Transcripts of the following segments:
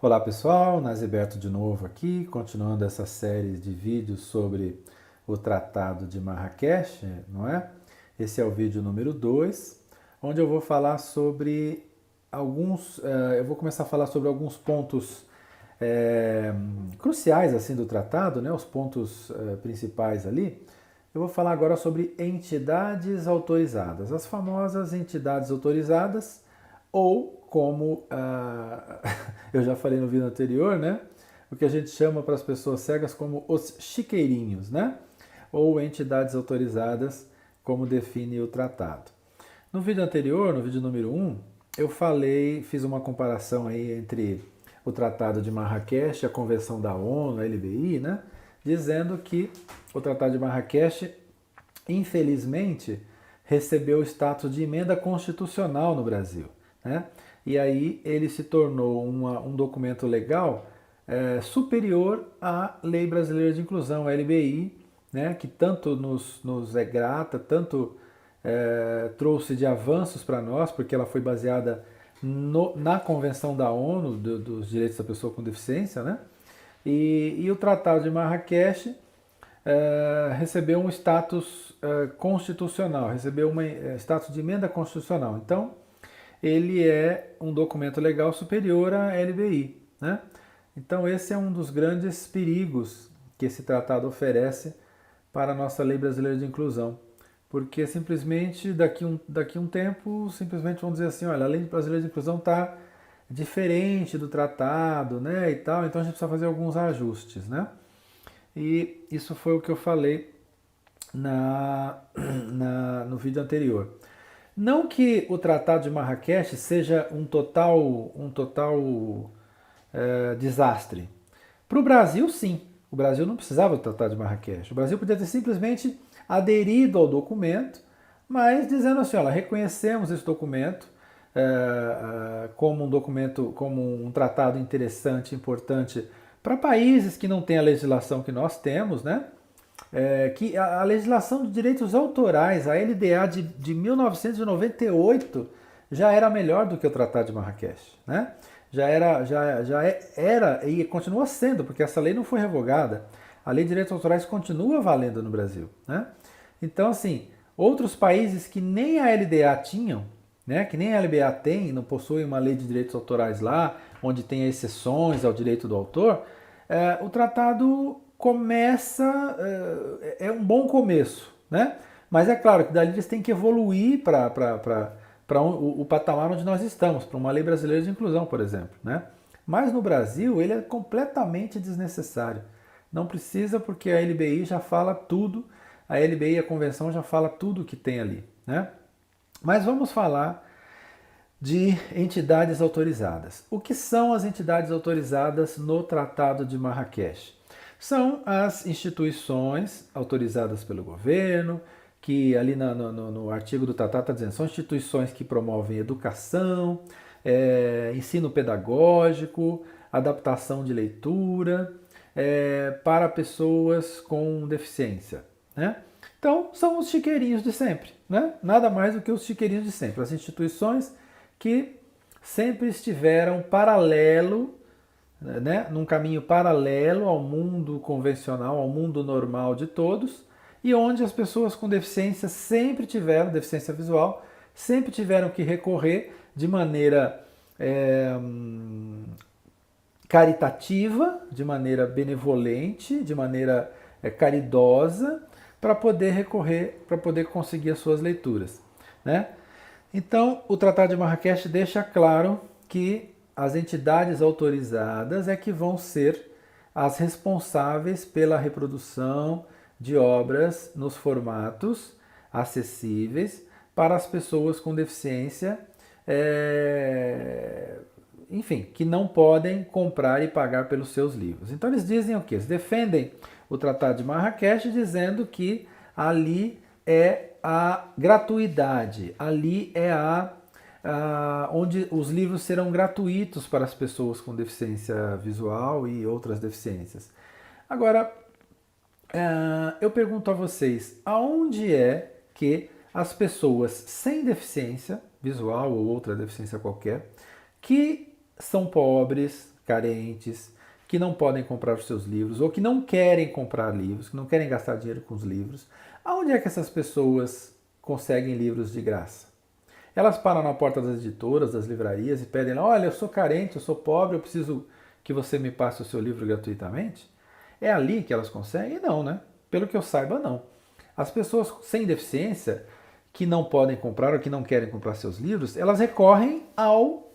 Olá pessoal, Naziberto de novo aqui, continuando essa série de vídeos sobre o Tratado de Marrakech, não é? Esse é o vídeo número 2, onde eu vou falar sobre eu vou começar a falar sobre alguns pontos cruciais assim do tratado, né? Os pontos principais ali. Eu vou falar agora sobre entidades autorizadas, as famosas entidades autorizadas, ou como eu já falei no vídeo anterior, né? O que a gente chama para as pessoas cegas como os chiqueirinhos, né? Ou entidades autorizadas, como define o tratado. No vídeo anterior, no vídeo número 1, eu fiz uma comparação aí entre o Tratado de Marrakech, a Convenção da ONU, a LBI, né? Dizendo que o Tratado de Marrakech, infelizmente, recebeu o status de emenda constitucional no Brasil, né? E aí ele se tornou um documento legal superior à Lei Brasileira de Inclusão, a LBI, né? Que tanto nos é grata, tanto trouxe de avanços para nós, porque ela foi baseada na Convenção da ONU dos Direitos da Pessoa com Deficiência, né? E o Tratado de Marrakech recebeu um status constitucional, recebeu um status de emenda constitucional. Então, ele é um documento legal superior à LBI, né? Então, esse é um dos grandes perigos que esse tratado oferece para a nossa Lei Brasileira de Inclusão. Porque simplesmente daqui um tempo, simplesmente vão dizer assim, olha, a Lei Brasileira de Inclusão está diferente do tratado, né, e tal, então a gente precisa fazer alguns ajustes, né? E isso foi o que eu falei no vídeo anterior. Não que o Tratado de Marrakech seja um total desastre. Para o Brasil, sim. O Brasil não precisava do Tratado de Marrakech. O Brasil podia ter simplesmente aderido ao documento, mas dizendo assim, olha, reconhecemos esse documento como um documento, como um tratado interessante, importante para países que não têm a legislação que nós temos, né? Que a legislação de direitos autorais, a LDA de 1998, já era melhor do que o Tratado de Marrakech, né? Já era e continua sendo, porque essa lei não foi revogada. A lei de direitos autorais continua valendo no Brasil, né? Então, assim, outros países que nem a LDA tinham, né, que nem a LBA tem, não possuem uma lei de direitos autorais lá, onde tem exceções ao direito do autor, o tratado começa, é um bom começo, né? Mas é claro que dali eles têm que evoluir para o patamar onde nós estamos, para uma lei brasileira de inclusão, por exemplo, né? Mas no Brasil ele é completamente desnecessário. Não precisa porque a LBI já fala tudo, a LBI, a convenção já fala tudo que tem ali, né? Mas vamos falar de entidades autorizadas. O que são as entidades autorizadas no Tratado de Marrakech? São as instituições autorizadas pelo governo, que ali no artigo do tratado está dizendo, são instituições que promovem educação, ensino pedagógico, adaptação de leitura para pessoas com deficiência, né? Então, são os chiqueirinhos de sempre, né? Nada mais do que os chiqueirinhos de sempre, as instituições que sempre estiveram paralelo, né, num caminho paralelo ao mundo convencional, ao mundo normal de todos, e onde as pessoas com deficiência sempre tiveram, deficiência visual, sempre tiveram que recorrer de maneira caritativa, de maneira benevolente, de maneira caridosa, para poder recorrer, para poder conseguir as suas leituras, né? Então, o Tratado de Marrakech deixa claro que as entidades autorizadas é que vão ser as responsáveis pela reprodução de obras nos formatos acessíveis para as pessoas com deficiência, enfim, que não podem comprar e pagar pelos seus livros. Então eles dizem o quê? Eles defendem o Tratado de Marrakech dizendo que ali é a gratuidade, ali é onde os livros serão gratuitos para as pessoas com deficiência visual e outras deficiências. Agora, eu pergunto a vocês, aonde é que as pessoas sem deficiência visual ou outra deficiência qualquer, que são pobres, carentes, que não podem comprar os seus livros, ou que não querem comprar livros, que não querem gastar dinheiro com os livros. Aonde é que essas pessoas conseguem livros de graça? Elas param na porta das editoras, das livrarias e pedem, olha, eu sou carente, eu sou pobre, eu preciso que você me passe o seu livro gratuitamente? É ali que elas conseguem? Não, né? Pelo que eu saiba, não. As pessoas sem deficiência, que não podem comprar ou que não querem comprar seus livros, elas recorrem ao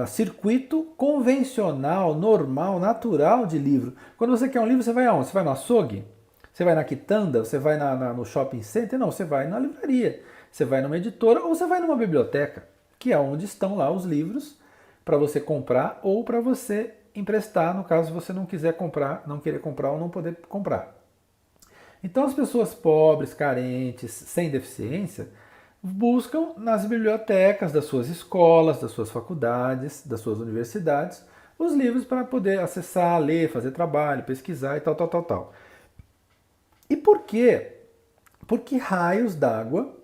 circuito convencional, normal, natural de livro. Quando você quer um livro, você vai aonde? Você vai no açougue? Você vai na quitanda? Você vai no shopping center? Não, você vai na livraria. Você vai numa editora ou você vai numa biblioteca, que é onde estão lá os livros para você comprar ou para você emprestar, no caso você não quiser comprar, não querer comprar ou não poder comprar. Então as pessoas pobres, carentes, sem deficiência, buscam nas bibliotecas das suas escolas, das suas faculdades, das suas universidades, os livros para poder acessar, ler, fazer trabalho, pesquisar e tal, tal, tal, tal. E por quê? Por que raios d'água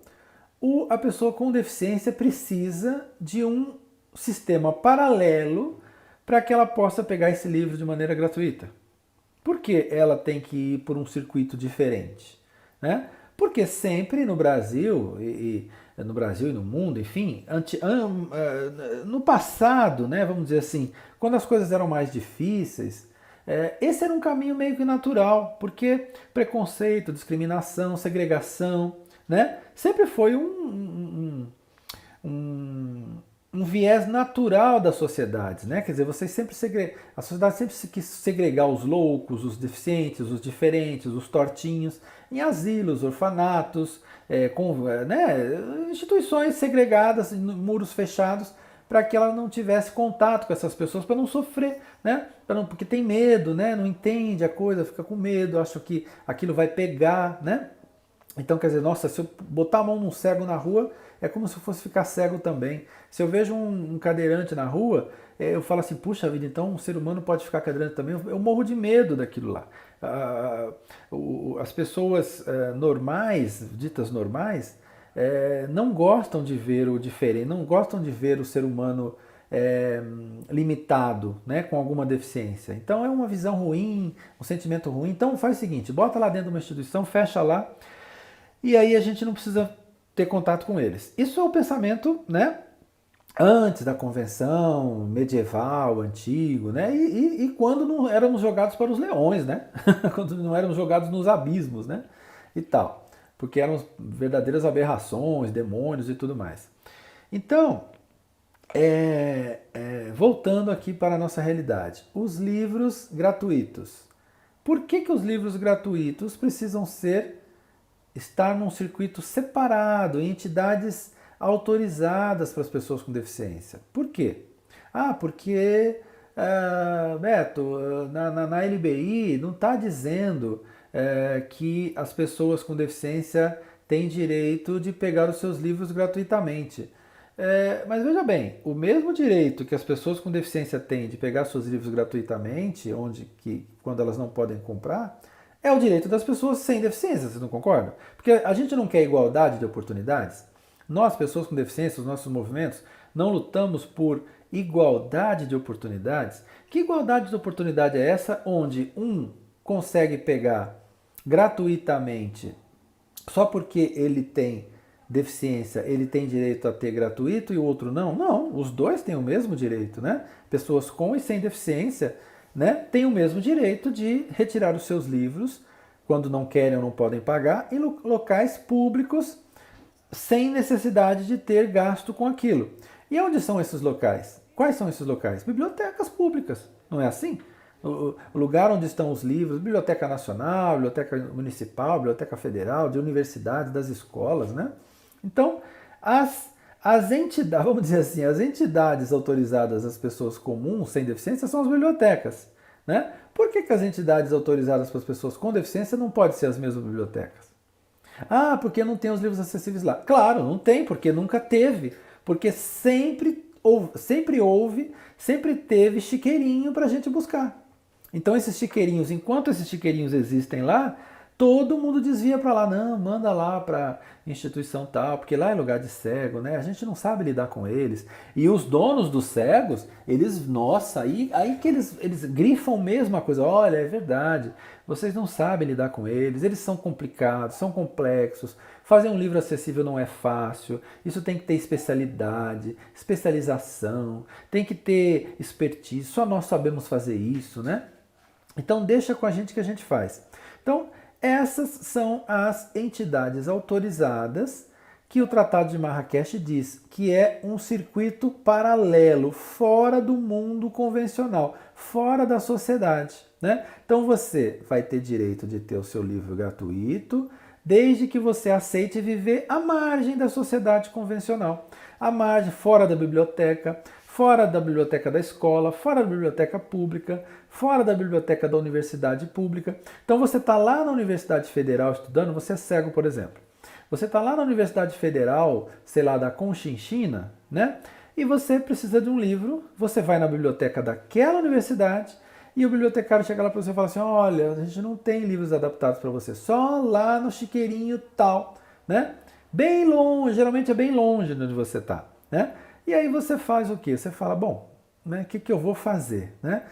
a pessoa com deficiência precisa de um sistema paralelo para que ela possa pegar esse livro de maneira gratuita? Por que ela tem que ir por um circuito diferente? Né? Porque sempre no Brasil, no Brasil e no mundo, enfim, no passado, né, vamos dizer assim, quando as coisas eram mais difíceis, esse era um caminho meio que natural, porque preconceito, discriminação, segregação, né, sempre foi um viés natural das sociedades, né? Quer dizer, a sociedade sempre quis segregar os loucos, os deficientes, os diferentes, os tortinhos, em asilos, orfanatos, instituições segregadas, muros fechados, para que ela não tivesse contato com essas pessoas, para não sofrer, né? Porque tem medo, né? Não entende a coisa, fica com medo, acha que aquilo vai pegar, né? Então, quer dizer, nossa, se eu botar a mão num cego na rua, é como se eu fosse ficar cego também. Se eu vejo um cadeirante na rua, eu falo assim, puxa vida, então um ser humano pode ficar cadeirante também. Eu morro de medo daquilo lá. As pessoas normais, ditas normais, não gostam de ver o diferente, não gostam de ver o ser humano limitado, né, com alguma deficiência. Então é uma visão ruim, um sentimento ruim. Então faz o seguinte, bota lá dentro de uma instituição, fecha lá, e aí a gente não precisa ter contato com eles. Isso é o pensamento, né, antes da convenção medieval, antigo, né, e quando não éramos jogados para os leões, né, quando não éramos jogados nos abismos, né, e tal, porque eram verdadeiras aberrações, demônios e tudo mais. Então, voltando aqui para a nossa realidade, os livros gratuitos. Por que os livros gratuitos precisam estar num circuito separado, em entidades autorizadas para as pessoas com deficiência? Por quê? Porque, Beto, na LBI não está dizendo que as pessoas com deficiência têm direito de pegar os seus livros gratuitamente. Mas veja bem, o mesmo direito que as pessoas com deficiência têm de pegar seus livros gratuitamente, quando elas não podem comprar, é o direito das pessoas sem deficiência, vocês não concordam? Porque a gente não quer igualdade de oportunidades. Nós, pessoas com deficiência, os nossos movimentos, não lutamos por igualdade de oportunidades. Que igualdade de oportunidade é essa onde um consegue pegar gratuitamente só porque ele tem deficiência, ele tem direito a ter gratuito e o outro não? Não, os dois têm o mesmo direito, né? Pessoas com e sem deficiência, né, têm o mesmo direito de retirar os seus livros quando não querem ou não podem pagar em locais públicos sem necessidade de ter gasto com aquilo. E onde são esses locais? Quais são esses locais? Bibliotecas públicas, não é assim? O lugar onde estão os livros, Biblioteca Nacional, Biblioteca Municipal, Biblioteca Federal, de universidades, das escolas, né? Então, as entidades, vamos dizer assim, as entidades autorizadas às pessoas comuns sem deficiência são as bibliotecas, né? Por que as entidades autorizadas para as pessoas com deficiência não podem ser as mesmas bibliotecas? Porque não tem os livros acessíveis lá. Claro, não tem, porque nunca teve, porque sempre teve chiqueirinho para a gente buscar. Então esses chiqueirinhos, enquanto esses chiqueirinhos existem lá, todo mundo desvia para lá. Não, manda lá para instituição tal, porque lá é lugar de cego, né? A gente não sabe lidar com eles. E os donos dos cegos, eles, nossa, aí que eles grifam mesmo a coisa. Olha, é verdade, vocês não sabem lidar com eles são complicados, são complexos. Fazer um livro acessível não é fácil, isso tem que ter especialidade, especialização, tem que ter expertise, só nós sabemos fazer isso, né? Então deixa com a gente que a gente faz. Então, essas são as entidades autorizadas que o Tratado de Marrakech diz que é um circuito paralelo, fora do mundo convencional, fora da sociedade, né? Então você vai ter direito de ter o seu livro gratuito, desde que você aceite viver à margem da sociedade convencional, à margem, fora da biblioteca da escola, fora da biblioteca pública, fora da biblioteca da universidade pública. Então você está lá na Universidade Federal estudando, você é cego, por exemplo. Você está lá na Universidade Federal, sei lá, da Conchinchina, né? E você precisa de um livro, você vai na biblioteca daquela universidade e o bibliotecário chega lá para você e fala assim, olha, a gente não tem livros adaptados para você, só lá no chiqueirinho tal, né? Bem longe, geralmente é bem longe de onde você está, né? E aí você faz o quê? Você fala, bom, né, o que eu vou fazer? Né?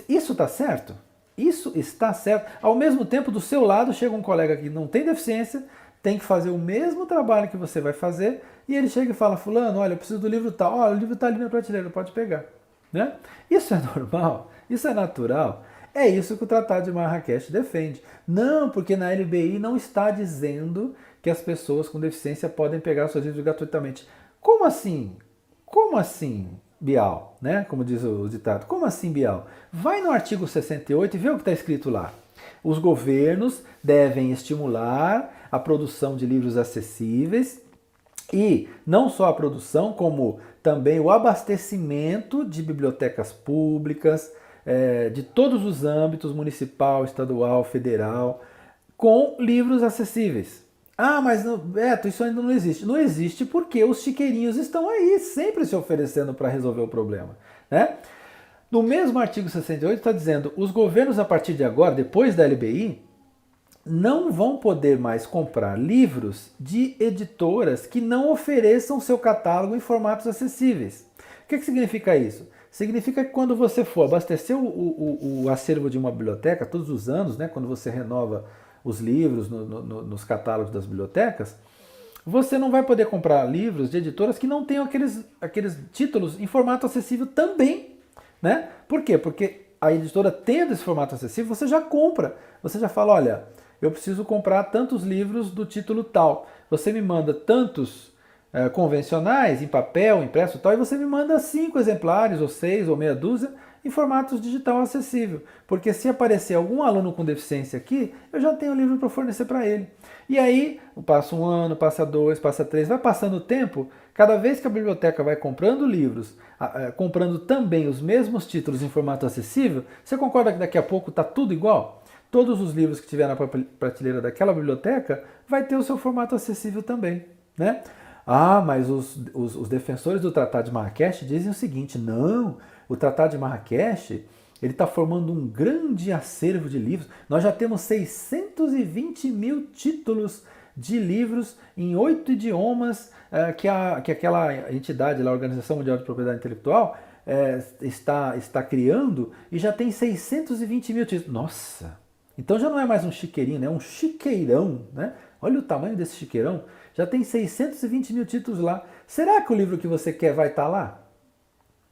Isso está certo? Isso está certo. Ao mesmo tempo, do seu lado, chega um colega que não tem deficiência, tem que fazer o mesmo trabalho que você vai fazer, e ele chega e fala, fulano, olha, eu preciso do livro tal. Olha, o livro está ali na prateleira, pode pegar. Né? Isso é normal? Isso é natural? É isso que o Tratado de Marrakech defende. Não, porque na LBI não está dizendo que as pessoas com deficiência podem pegar seus livros gratuitamente. Como assim? Como assim, Bial? Né? Como diz o ditado. Como assim, Bial? Vai no artigo 68 e vê o que está escrito lá. Os governos devem estimular a produção de livros acessíveis e não só a produção, como também o abastecimento de bibliotecas públicas, de todos os âmbitos, municipal, estadual, federal, com livros acessíveis. Ah, mas Beto, isso ainda não existe. Não existe porque os chiqueirinhos estão aí, sempre se oferecendo para resolver o problema. Né? No mesmo artigo 68 está dizendo, os governos a partir de agora, depois da LBI, não vão poder mais comprar livros de editoras que não ofereçam seu catálogo em formatos acessíveis. O que significa isso? Significa que quando você for abastecer o acervo de uma biblioteca, todos os anos, né, quando você renova os livros nos catálogos das bibliotecas, você não vai poder comprar livros de editoras que não tenham aqueles títulos em formato acessível também. Né? Por quê? Porque a editora tendo esse formato acessível, você já compra. Você já fala, olha, eu preciso comprar tantos livros do título tal. Você me manda tantos convencionais, em papel, impresso e tal, e você me manda 5 exemplares, ou 6, ou meia dúzia, em formatos digital acessível. Porque se aparecer algum aluno com deficiência aqui, eu já tenho o livro para fornecer para ele. E aí, passa 1 ano, passa 2, passa 3, vai passando o tempo, cada vez que a biblioteca vai comprando livros, comprando também os mesmos títulos em formato acessível, você concorda que daqui a pouco está tudo igual? Todos os livros que tiver na prateleira daquela biblioteca vai ter o seu formato acessível também. Né? Ah, mas os defensores do Tratado de Marrakech dizem o seguinte, não, o Tratado de Marrakech ele está formando um grande acervo de livros. Nós já temos 620 mil títulos de livros em 8 idiomas que aquela entidade, a Organização Mundial de Propriedade Intelectual, está criando, e já tem 620 mil títulos. Nossa! Então já não é mais um chiqueirinho, né? É um chiqueirão. Né? Olha o tamanho desse chiqueirão. Já tem 620 mil títulos lá. Será que o livro que você quer vai estar lá?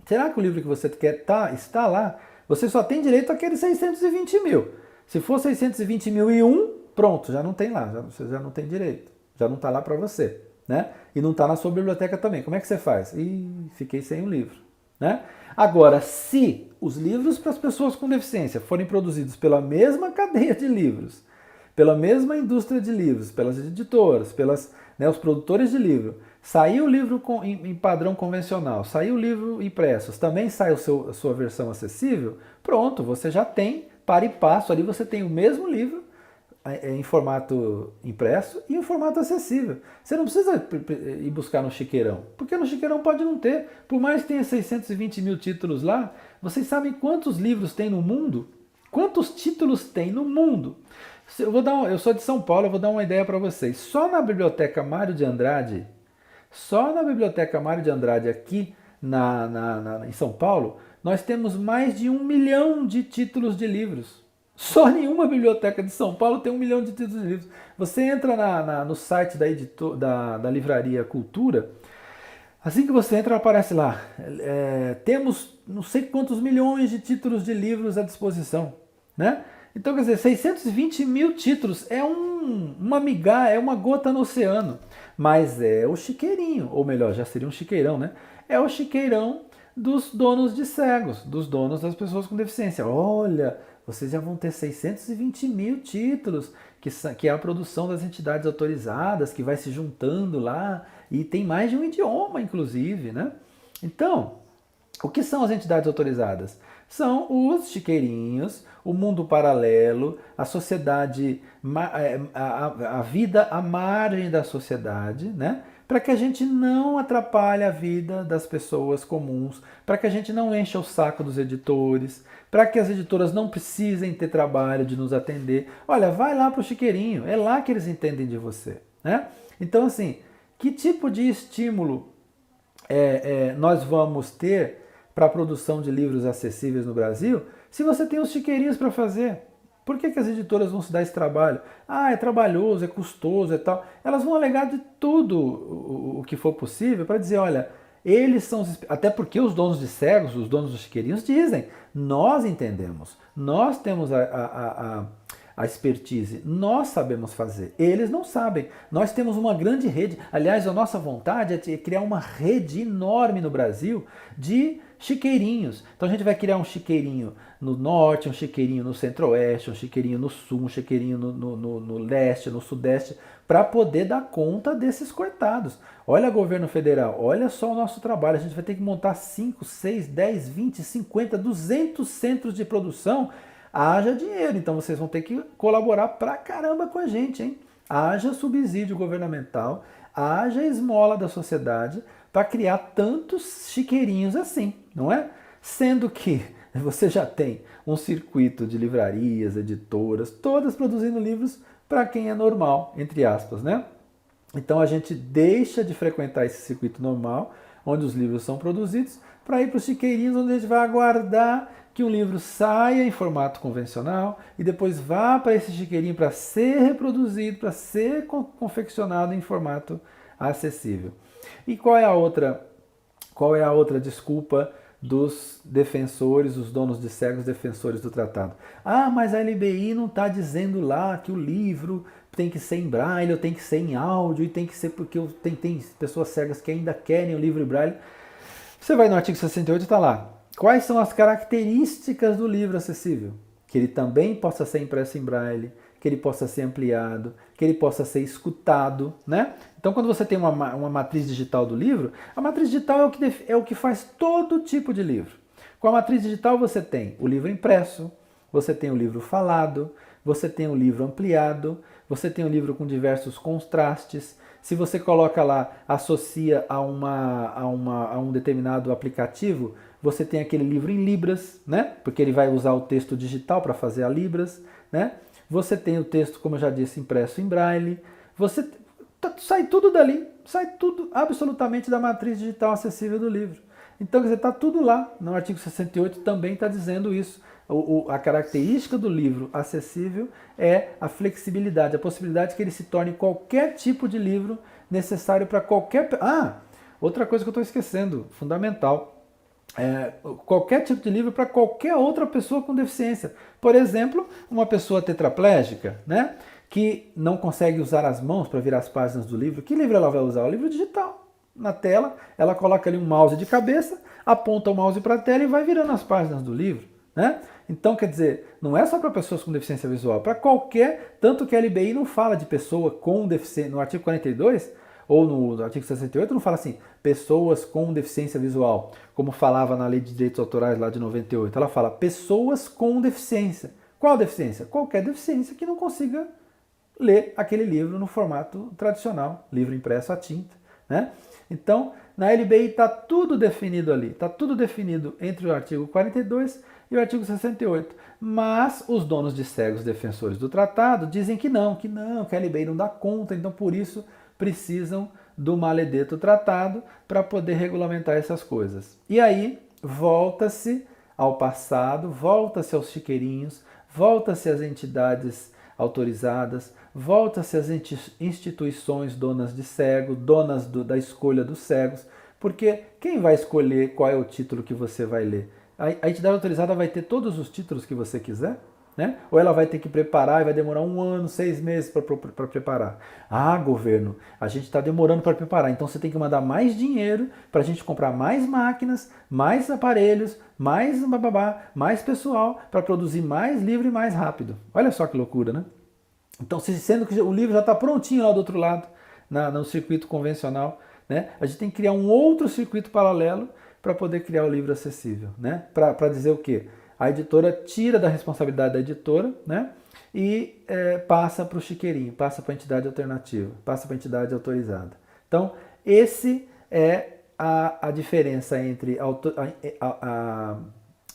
Será que o livro que você quer está lá? Você só tem direito àqueles 620 mil. Se for 620.001, pronto, já não tem lá, você já não tem direito. Já não está lá para você. Né? E não está na sua biblioteca também. Como é que você faz? Ih, fiquei sem um livro. Né? Agora, se os livros para as pessoas com deficiência forem produzidos pela mesma cadeia de livros, pela mesma indústria de livros, pelas editoras, os produtores de livro, saiu o livro em padrão convencional, saiu o livro impresso, também sai a sua versão acessível, pronto, você já tem, para e passo, ali você tem o mesmo livro em formato impresso e em formato acessível. Você não precisa ir buscar no chiqueirão, porque no chiqueirão pode não ter. Por mais que tenha 620 mil títulos lá, vocês sabem quantos livros tem no mundo? Quantos títulos tem no mundo? Eu sou de São Paulo, eu vou dar uma ideia para vocês. Só na Biblioteca Mário de Andrade, aqui em São Paulo, nós temos mais de 1 milhão de títulos de livros. Só nenhuma biblioteca de São Paulo tem 1 milhão de títulos de livros. Você entra no site da Livraria Cultura, assim que você entra, aparece lá. Temos não sei quantos milhões de títulos de livros à disposição, né? Então, quer dizer, 620 mil títulos é uma migalha, é uma gota no oceano. Mas é o chiqueirinho, ou melhor, já seria um chiqueirão, né? É o chiqueirão dos donos de cegos, dos donos das pessoas com deficiência. Olha, vocês já vão ter 620 mil títulos, que é a produção das entidades autorizadas, que vai se juntando lá, e tem mais de um idioma, inclusive, né? Então, o que são as entidades autorizadas? São os chiqueirinhos, o mundo paralelo, a sociedade, a vida à margem da sociedade, né? Para que a gente não atrapalhe a vida das pessoas comuns, para que a gente não encha o saco dos editores, para que as editoras não precisem ter trabalho de nos atender. Olha, vai lá para o chiqueirinho, é lá que eles entendem de você, né? Então, assim, que tipo de estímulo nós vamos ter para a produção de livros acessíveis no Brasil se você tem os chiqueirinhos para fazer? Por que as editoras vão se dar esse trabalho? Ah, é trabalhoso, é custoso e tal. Elas vão alegar de tudo o que for possível para dizer, olha, eles são... Até porque os donos de cegos, os donos dos chiqueirinhos dizem, nós entendemos, nós temos a expertise, nós sabemos fazer, eles não sabem. Nós temos uma grande rede, aliás, a nossa vontade é criar uma rede enorme no Brasil de chiqueirinhos. Então a gente vai criar um chiqueirinho no norte, um chiqueirinho no centro-oeste, um chiqueirinho no sul, um chiqueirinho no leste, no sudeste, para poder dar conta desses coitados. Olha, governo federal, olha só o nosso trabalho. A gente vai ter que montar 5, 6, 10, 20, 50, 200 centros de produção. Haja dinheiro, então vocês vão ter que colaborar pra caramba com a gente, hein? Haja subsídio governamental, haja esmola da sociedade para criar tantos chiqueirinhos assim, não é? Sendo que você já tem um circuito de livrarias, editoras, todas produzindo livros para quem é normal, entre aspas, né? Então a gente deixa de frequentar esse circuito normal, onde os livros são produzidos, para ir para os chiqueirinhos, onde a gente vai aguardar que um livro saia em formato convencional e depois vá para esse chiqueirinho para ser reproduzido, para ser confeccionado em formato acessível. E qual é a outra desculpa dos defensores, os donos de cegos defensores do tratado? Ah, mas a LBI não está dizendo lá que o livro tem que ser em braille, ou tem que ser em áudio, e tem que ser porque tem pessoas cegas que ainda querem o livro em braille. Você vai no artigo 68 e está lá. Quais são as características do livro acessível? Que ele também possa ser impresso em braille, que ele possa ser ampliado, que ele possa ser escutado, né? Então, quando você tem uma matriz digital do livro, a matriz digital é o que faz todo tipo de livro. Com a matriz digital você tem o livro impresso, você tem o livro falado, você tem o livro ampliado, você tem o livro com diversos contrastes. Se você coloca lá, associa a um determinado aplicativo, você tem aquele livro em Libras, né? Porque ele vai usar o texto digital para fazer a Libras, né? Você tem o texto, como eu já disse, impresso em braille. Sai tudo dali, sai tudo absolutamente da matriz digital acessível do livro. Então, quer dizer, está tudo lá. No artigo 68 também está dizendo isso. A característica do livro acessível é a flexibilidade, a possibilidade que ele se torne qualquer tipo de livro necessário para qualquer... Ah, outra coisa que eu estou esquecendo, fundamental. Qualquer tipo de livro para qualquer outra pessoa com deficiência. Por exemplo, uma pessoa tetraplégica, né, que não consegue usar as mãos para virar as páginas do livro. Que livro ela vai usar? O livro digital. Na tela, ela coloca ali um mouse de cabeça, aponta o mouse para a tela e vai virando as páginas do livro, né? Então, quer dizer, não é só para pessoas com deficiência visual, para qualquer, tanto que a LBI não fala de pessoa com deficiência, no artigo 42, ou no artigo 68, não fala assim, pessoas com deficiência visual, como falava na Lei de Direitos Autorais lá de 98. Ela fala pessoas com deficiência. Qual deficiência? Qualquer deficiência que não consiga ler aquele livro no formato tradicional, livro impresso à tinta, né? Então, Na LBI está tudo definido ali, está tudo definido entre o artigo 42 e o artigo 68. Mas os donos de cegos defensores do tratado dizem que a LBI não dá conta, então por isso precisam do maledeto tratado para poder regulamentar essas coisas. E aí volta-se ao passado, volta-se aos chiqueirinhos, volta-se às entidades autorizadas, volta-se às instituições donas de cego, donas da escolha dos cegos, porque quem vai escolher qual é o título que você vai ler? A entidade autorizada vai ter todos os títulos que você quiser? Né? Ou ela vai ter que preparar e vai demorar 1 ano, 6 meses para preparar. Ah, governo, a gente está demorando para preparar, então você tem que mandar mais dinheiro para a gente comprar mais máquinas, mais aparelhos, mais bababá, mais pessoal para produzir mais livro e mais rápido. Olha só que loucura, né? Então, sendo que o livro já está prontinho lá do outro lado, no circuito convencional, né? A gente tem que criar um outro circuito paralelo para poder criar o livro acessível, né? Para dizer o quê? A editora tira da responsabilidade da editora, né? E passa para o chiqueirinho, passa para a entidade alternativa, passa para a entidade autorizada. Então, esse é a diferença entre a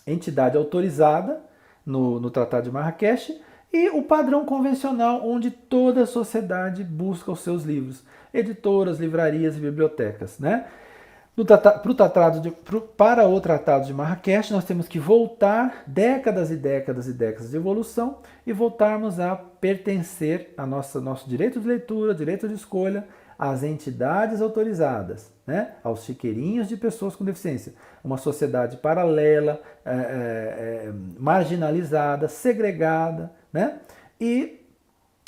entidade autorizada no Tratado de Marrakech e o padrão convencional onde toda a sociedade busca os seus livros, editoras, livrarias e bibliotecas, né? Para o Tratado de Marrakech, nós temos que voltar décadas e décadas e décadas de evolução e voltarmos a pertencer a nosso direito de leitura, direito de escolha, às entidades autorizadas, né? Aos chiqueirinhos de pessoas com deficiência. Uma sociedade paralela, marginalizada, segregada, né? E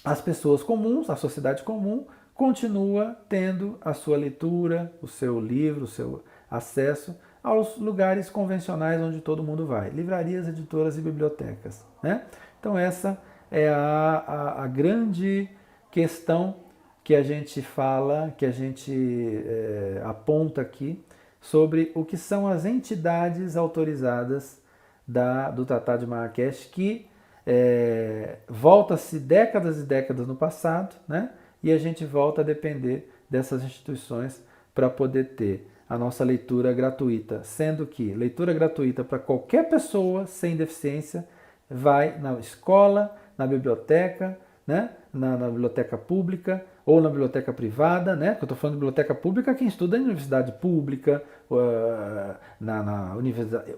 as pessoas comuns, a sociedade comum, continua tendo a sua leitura, o seu livro, o seu acesso aos lugares convencionais onde todo mundo vai, livrarias, editoras e bibliotecas, né? Então essa é a grande questão que a gente fala, que a gente aponta aqui sobre o que são as entidades autorizadas do Tratado de Marrakech, que volta-se décadas e décadas no passado, né? E a gente volta a depender dessas instituições para poder ter a nossa leitura gratuita, sendo que leitura gratuita para qualquer pessoa sem deficiência vai na escola, na biblioteca, né? na biblioteca pública ou na biblioteca privada, né? Porque eu estou falando de biblioteca pública, quem estuda em universidade pública, na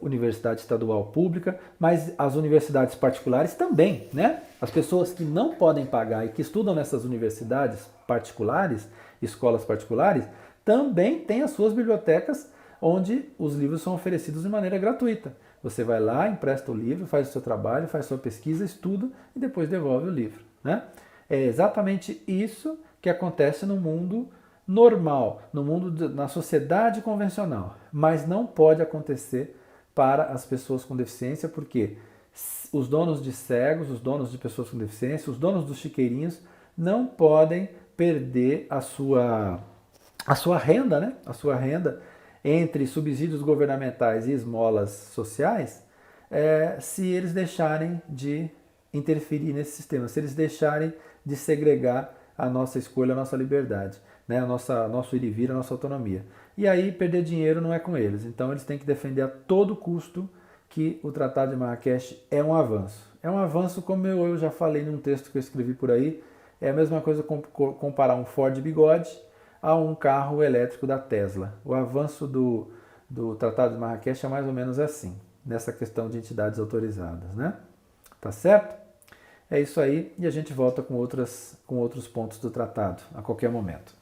universidade estadual pública, mas as universidades particulares também, né? As pessoas que não podem pagar e que estudam nessas universidades particulares, escolas particulares, também têm as suas bibliotecas onde os livros são oferecidos de maneira gratuita. Você vai lá, empresta o livro, faz o seu trabalho, faz sua pesquisa, estuda e depois devolve o livro, né? É exatamente isso que acontece no mundo normal, na sociedade convencional, mas não pode acontecer para as pessoas com deficiência, porque os donos de cegos, os donos de pessoas com deficiência, os donos dos chiqueirinhos não podem perder a sua renda, né? A sua renda entre subsídios governamentais e esmolas sociais, se eles deixarem de interferir nesse sistema, se eles deixarem de segregar a nossa escolha, a nossa liberdade, né? Nosso ir e vir, a nossa autonomia. E aí perder dinheiro não é com eles. Então eles têm que defender a todo custo que o Tratado de Marrakech é um avanço. É um avanço, como eu já falei num texto que eu escrevi por aí, é a mesma coisa comparar um Ford Bigode a um carro elétrico da Tesla. O avanço do Tratado de Marrakech é mais ou menos assim, nessa questão de entidades autorizadas, né? Tá certo? É isso aí, e a gente volta com outros pontos do tratado a qualquer momento.